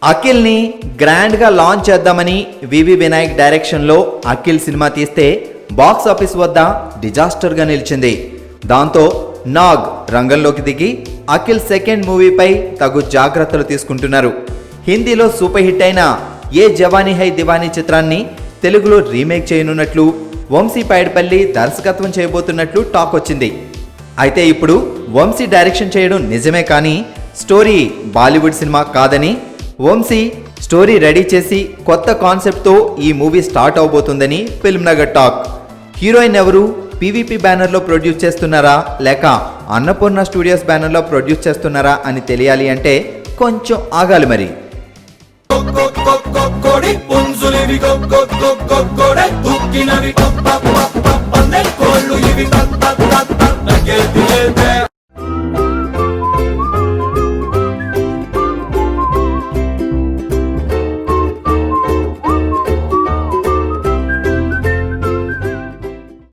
అఖిల్ ని గ్రాండ్ గా లాంచ్ చేద్దామని వివి వినాయక్ డైరెక్షన్ లో అఖిల్ సినిమా తీస్తే బాక్స్ ఆఫీస్ వద్ద డిజాస్టర్ గా నిలిచింది. దాంతో నాగ్ రంగంలోకి దిగి అఖిల్ సెకండ్ మూవీపై తగు జాగ్రత్తలు తీసుకుంటున్నారు. హిందీలో సూపర్ హిట్ అయిన ఏ జవానీ హై దివానీ చిత్రాన్ని తెలుగులో రీమేక్ చేయనున్నట్లు వంశీ పైడిపల్లి దర్శకత్వం చేయబోతున్నట్లు టాక్ వచ్చింది. అయితే ఇప్పుడు వంశీ డైరెక్షన్ చేయడం నిజమే కానీ స్టోరీ బాలీవుడ్ సినిమా కాదని, వంశీ స్టోరీ రెడీ చేసి కొత్త కాన్సెప్ట్తో ఈ మూవీ స్టార్ట్ అవబోతుందని ఫిల్మ్ నగర్ టాక్. హీరోయిన్ ఎవరు? పీవీపీ బ్యానర్లో ప్రొడ్యూస్ చేస్తున్నారా లేక అన్నపూర్ణ స్టూడియోస్ బ్యానర్లో ప్రొడ్యూస్ చేస్తున్నారా అని తెలియాలి అంటే కొంచెం ఆగాలి మరి. పుంజులివి